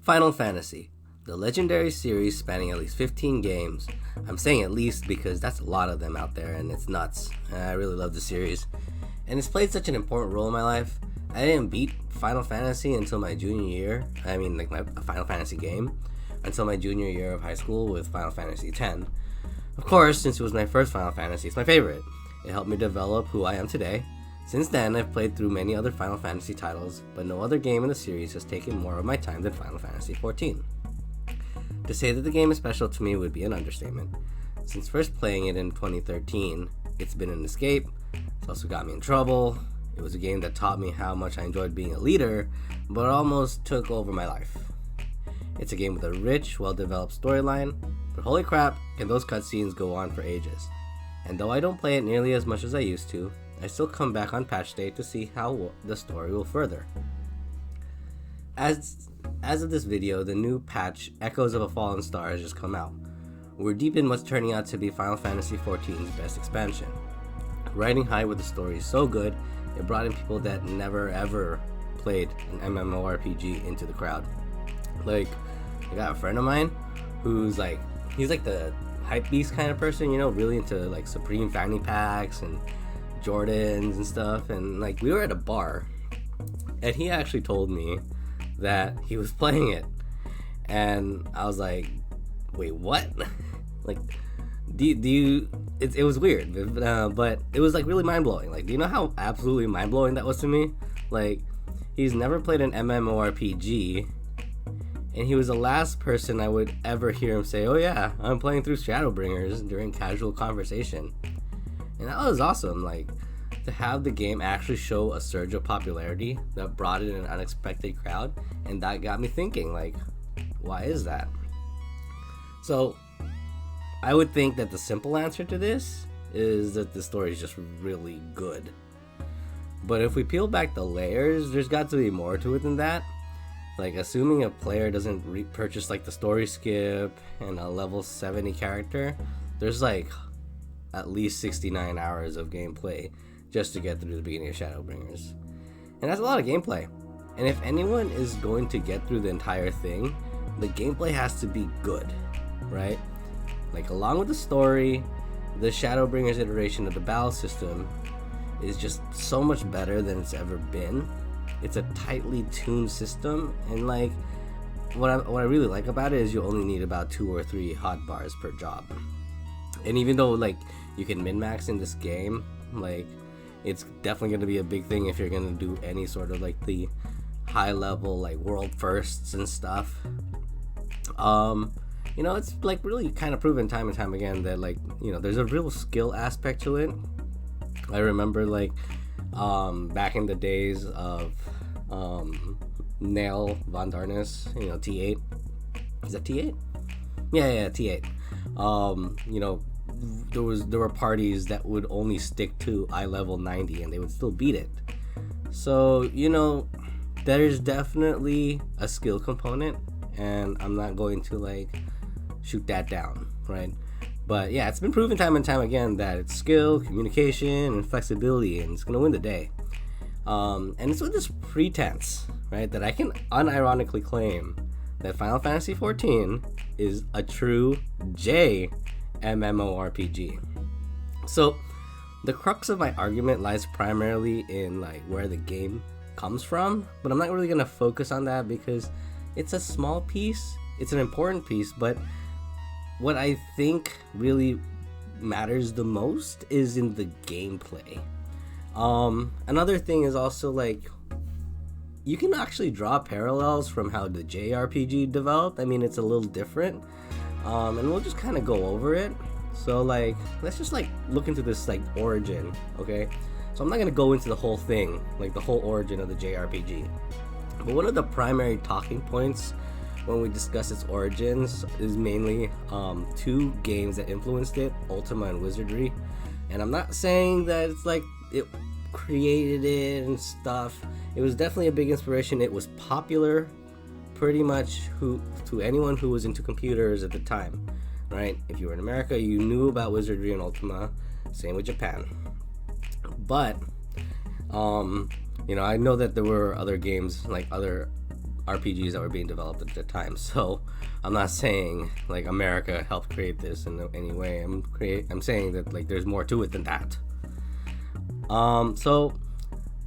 Final Fantasy, the legendary series spanning at least 15 games. I'm saying at least because that's a lot of them out there and it's nuts. I really love the series. And it's played such an important role in my life. I didn't beat Final Fantasy until my junior year. My Final Fantasy game. Until my junior year of high school with Final Fantasy X. Of course, since it was my first Final Fantasy, it's my favorite. It helped me develop who I am today. Since then, I've played through many other Final Fantasy titles, but no other game in the series has taken more of my time than Final Fantasy XIV. To say that the game is special to me would be an understatement. Since first playing it in 2013, it's been an escape. It's also got me in trouble. It was a game that taught me how much I enjoyed being a leader, but almost took over my life. It's a game with a rich, well-developed storyline, but holy crap, can those cutscenes go on for ages. And though I don't play it nearly as much as I used to, I still come back on patch day to see how the story will further. As of this video, the new patch, Echoes of a Fallen Star, has just come out. We're deep in what's turning out to be Final Fantasy XIV's best expansion. Riding high with the story is so good, it brought in people that never ever played an MMORPG into the crowd. Like, I got a friend of mine who's he's like the hype beast kind of person, really into like Supreme fanny packs and Jordans and stuff. And like, we were at a bar and he actually told me that he was playing it, and I was like, wait, what? Like, do you it was weird, but it was like really mind-blowing. Like, do you know how absolutely mind-blowing that was to me? Like, he's never played an MMORPG, and he was the last person I would ever hear him say, oh yeah, I'm playing through Shadowbringers during casual conversation. And that was awesome. Like, to have the game actually show a surge of popularity that brought in an unexpected crowd, and that got me thinking, like, why is that? So I would think that the simple answer to this is that the story is just really good. But if we peel back the layers, there's got to be more to it than that. Like, assuming a player doesn't repurchase like the story skip and a level 70 character, there's like at least 69 hours of gameplay just to get through the beginning of Shadowbringers. And that's a lot of gameplay. And if anyone is going to get through the entire thing, the gameplay has to be good, right? Like, along with the story, the Shadowbringers iteration of the battle system is just so much better than it's ever been. It's a tightly tuned system, and like, what I really like about it is you only need about 2 or 3 hotbars per job. And even though like you can min-max in this game, like, it's definitely going to be a big thing if you're going to do any sort of like the high level like world firsts and stuff. It's like really kind of proven time and time again that like, there's a real skill aspect to it. I remember like back in the days of Nail Von Darkness, T8. Is that T8? Yeah, T8. There were parties that would only stick to eye level 90 and they would still beat it. So, there's definitely a skill component, and I'm not going to like shoot that down, right? But yeah, it's been proven time and time again that it's skill, communication, and flexibility, and it's gonna win the day. And it's with this pretense, right, that I can unironically claim that Final Fantasy XIV is a true JMMORPG. So the crux of my argument lies primarily in like where the game comes from, but I'm not really gonna focus on that because it's a small piece. It's an important piece, but what I think really matters the most is in the gameplay. Another thing is also like, you can actually draw parallels from how the JRPG developed. I mean, it's a little different, and we'll just kind of go over it. So like, let's just like look into this like origin, okay? So I'm not gonna go into the whole thing, like the whole origin of the JRPG, but one of the primary talking points when we discuss its origins is mainly 2 games that influenced it, Ultima and Wizardry. And I'm not saying that it's like it created it and stuff. It was definitely a big inspiration. It was popular pretty much to anyone who was into computers at the time, right? If you were in America, you knew about Wizardry and Ultima. Same with Japan. But I know that there were other games, like other RPGs that were being developed at the time. So I'm not saying like America helped create this in any way. I'm saying that like there's more to it than that. So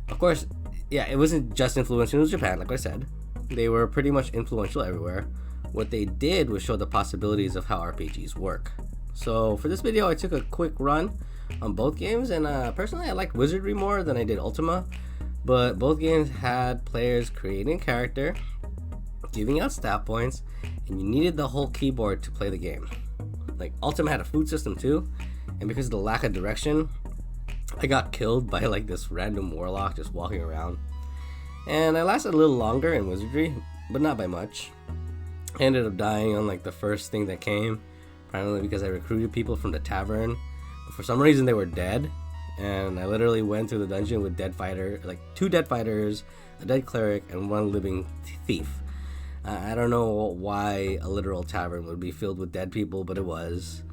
of course, yeah, it wasn't just influential in Japan, like I said. They were pretty much influential everywhere. What they did was show the possibilities of how RPGs work. So for this video, I took a quick run on both games, and personally I liked Wizardry more than I did Ultima, but both games had players creating a character, giving out stat points, and you needed the whole keyboard to play the game. Like Ultima had a food system too, and because of the lack of direction, I got killed by like this random warlock just walking around. And I lasted a little longer in Wizardry, but not by much. I ended up dying on like the first thing that came, primarily because I recruited people from the tavern, but for some reason they were dead, and I literally went through the dungeon with like 2 dead fighters, a dead cleric, and 1 living thief. I don't know why a literal tavern would be filled with dead people, but it was.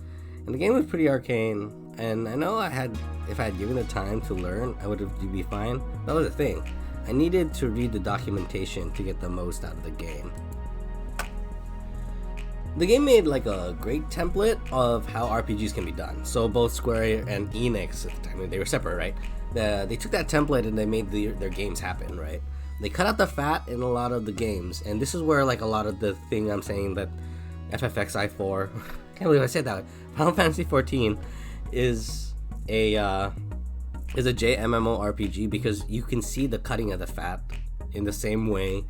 And the game was pretty arcane, and I know if I had given it time to learn, I would be fine. That was the thing. I needed to read the documentation to get the most out of the game. The game made like a great template of how RPGs can be done. So both Square and Enix, I mean they were separate, right? They took that template and they made their games happen, right? They cut out the fat in a lot of the games, and this is where like a lot of the thing I'm saying that FFXIV, can't believe I said that. Final Fantasy XIV is a JMMORPG because you can see the cutting of the fat in the same way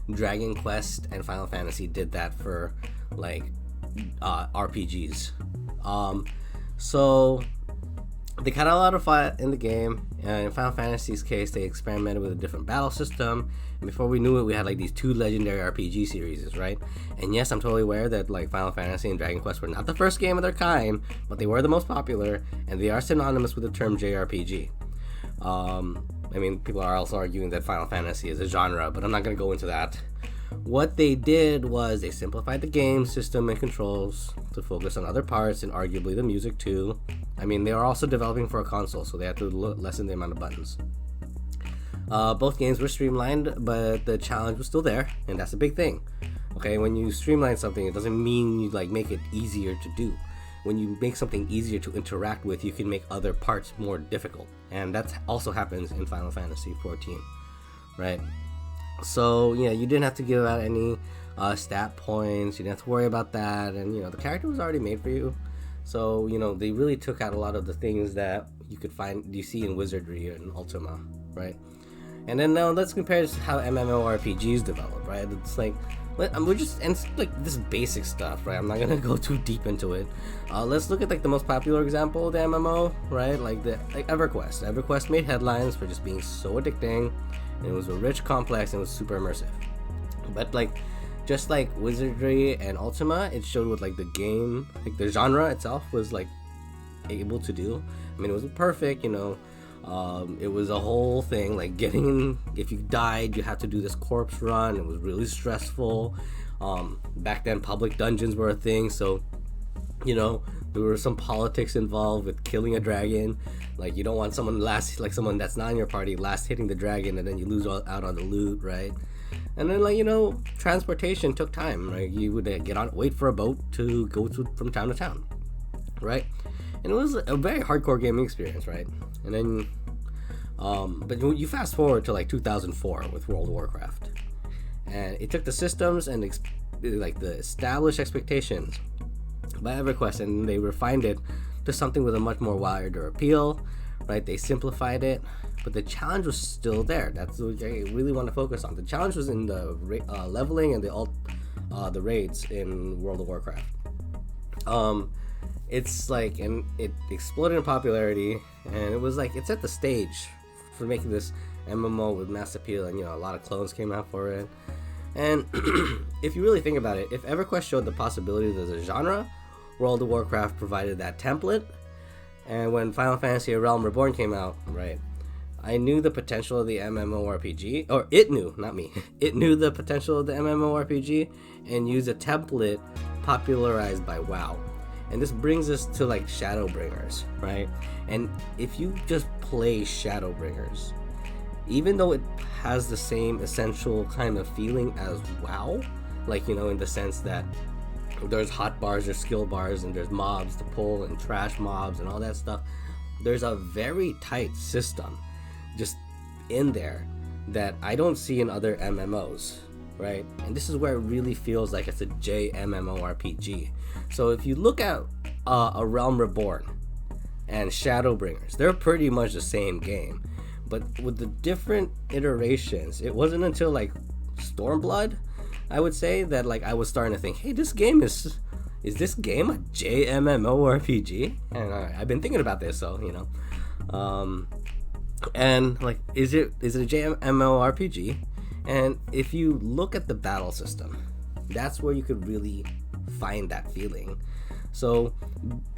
Dragon Quest and Final Fantasy did that for like RPGs. So they cut out a lot of fat in the game, and in Final Fantasy's case they experimented with a different battle system, and before we knew it we had like these 2 legendary RPG series, right? And yes, I'm totally aware that like Final Fantasy and Dragon Quest were not the first game of their kind, but they were the most popular, and they are synonymous with the term JRPG. I mean, people are also arguing that Final Fantasy is a genre, but I'm not going to go into that. What they did was they simplified the game system and controls to focus on other parts, and arguably the music too. I mean, they are also developing for a console, so they had to lessen the amount of buttons. Both games were streamlined, but the challenge was still there, and that's a big thing. Okay, when you streamline something, it doesn't mean you like make it easier to do. When you make something easier to interact with, you can make other parts more difficult, and that also happens in Final Fantasy XIV, right? So yeah, you didn't have to give out any stat points, you didn't have to worry about that, and the character was already made for you. So they really took out a lot of the things that you see in Wizardry and Ultima, right? And then now let's compare how MMORPGs develop, right? It's like it's like this basic stuff, right? I'm not gonna go too deep into it. Let's look at like the most popular example of the MMO, right? Like EverQuest. EverQuest made headlines for just being so addicting, and it was a rich, complex, and it was super immersive. But like, just like Wizardry and Ultima, it showed what like the game, like the genre itself was like able to do. I mean, it wasn't perfect, it was a whole thing, like if you died, you had to do this corpse run. It was really stressful. Back then, public dungeons were a thing, so there were some politics involved with killing a dragon. Like, you don't want someone that's not in your party last hitting the dragon, and then you lose out on the loot, right? And then transportation took time. Right, you would wait for a boat to go from town to town, right? And it was a very hardcore gaming experience, right? And then, but you fast forward to like 2004 with World of Warcraft, and it took the systems and the established expectations by EverQuest, and they refined it to something with a much more wider appeal, right? They simplified it, but the challenge was still there. That's what I really want to focus on. The challenge was in the leveling and the raids in World of Warcraft. It's like, and it exploded in popularity, and it was like, it set the stage for making this MMO with mass appeal, and a lot of clones came out for it. And if you really think about it, if EverQuest showed the possibilities as a genre, World of Warcraft provided that template. And when Final Fantasy: A Realm Reborn came out, right, I knew the potential of the MMORPG, or it knew, not me, it knew the potential of the MMORPG and used a template popularized by WoW. And this brings us to like Shadowbringers, right? And if you just play Shadowbringers, even though it has the same essential kind of feeling as WoW, like, you know, in the sense that there's hot bars, there's skill bars, and there's mobs to pull and trash mobs and all that stuff. There's a very tight system just in there that I don't see in other MMOs, right? And this is where it really feels like it's a JMMORPG. So if you look at A Realm Reborn and Shadowbringers, they're pretty much the same game, but with the different iterations. It wasn't until like Stormblood, I would say, that like I was starting to think, hey, this game is this game a JMMORPG? And I've been thinking about this, so you know, and like, is it a JMMORPG? And if you look at the battle system, that's where you could really find that feeling. So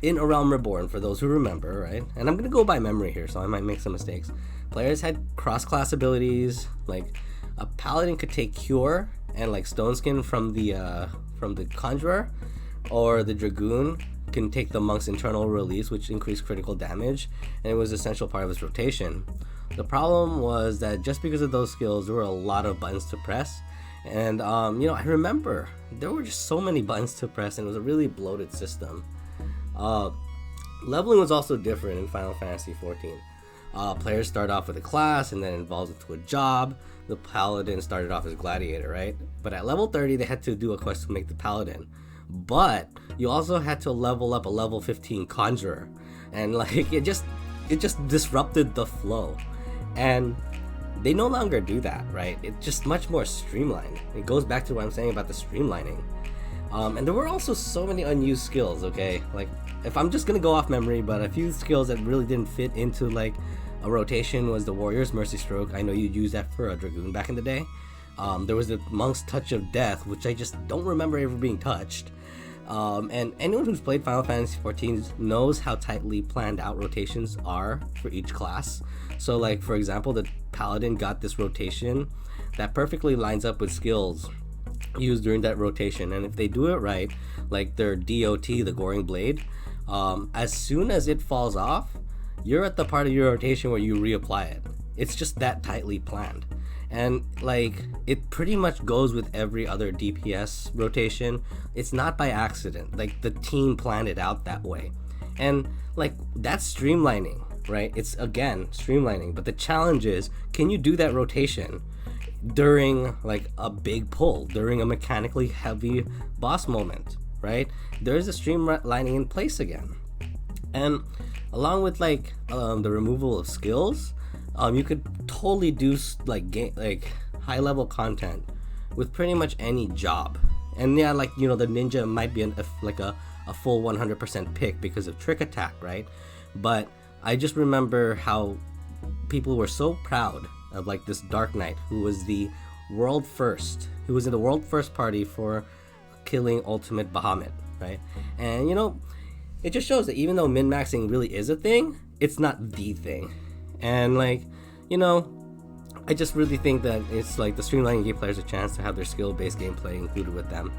in A Realm Reborn, for those who remember, right, and I'm gonna go by memory here, so I might make some mistakes. Players had cross-class abilities. Like a paladin could take Cure and like Stone Skin from the Conjurer, or the Dragoon can take the Monk's Internal Release, which increased critical damage, and it was an essential part of his rotation. The problem was that just because of those skills, there were a lot of buttons to press, and you know, I remember there were just so many buttons to press, and it was a really bloated system. Leveling was also different in Final Fantasy XIV. Players start off with a class and then evolves into a job. The Paladin started off as Gladiator, right? But at level 30, they had to do a quest to make the Paladin. But you also had to level up a level 15 Conjurer, and like it just disrupted the flow. And they no longer do that, right? It's just much more streamlined. It goes back to what I'm saying about the streamlining. And there were also so many unused skills, okay? Like, if I'm just gonna go off memory, but a few skills that really didn't fit into like a rotation was the Warrior's Mercy Stroke. I know you'd use that for a Dragoon back in the day. There was the Monk's Touch of Death, which I just don't remember ever being touched. And anyone who's played Final Fantasy XIV knows how tightly planned out rotations are for each class. So like, for example, the Paladin got this rotation that perfectly lines up with skills used during that rotation, and if they do it right, like their DOT, the Goring Blade, as soon as it falls off, you're at the part of your rotation where you reapply it. It's just that tightly planned. And like, it pretty much goes with every other DPS rotation. It's not by accident. Like, the team planned it out that way. And like, that's streamlining, right? It's, again, streamlining. But the challenge is, can you do that rotation during like a big pull, during a mechanically heavy boss moment, right? There's a streamlining in place again. And along with like the removal of skills, you could totally do like high level content with pretty much any job. And yeah, like, you know, the ninja might be a full 100% pick because of trick attack, right? But I just remember how people were so proud of like this Dark Knight who was in the world first party for killing Ultimate Bahamut, right? And you know, it just shows that even though min-maxing really is a thing, it's not the thing. And like, you know, I just really think that it's like the streamlining gave players a chance to have their skill-based gameplay included with them.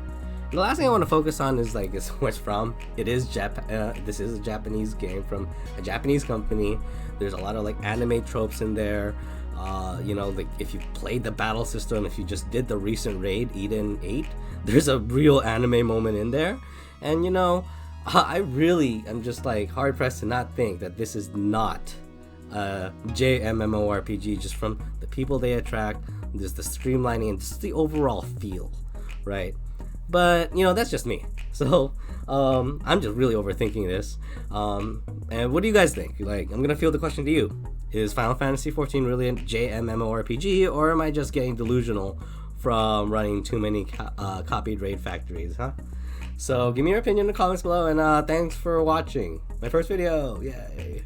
And the last thing I want to focus on is like, is where it's from. It is this is a Japanese game from a Japanese company. There's a lot of like anime tropes in there. You know, like if you played the battle system, if you just did the recent raid, Eden 8, there's a real anime moment in there. And you know, I really am just like hard pressed to not think that this is not a JMMORPG, just from the people they attract, just the streamlining and just the overall feel, right? But you know, that's just me. So I'm just really overthinking this. And what do you guys think? Like, I'm gonna field the question to you. Is Final Fantasy XIV really a JMMORPG, or am I just getting delusional from running too many copied raid factories, huh? So give me your opinion in the comments below, and thanks for watching my first video. Yay!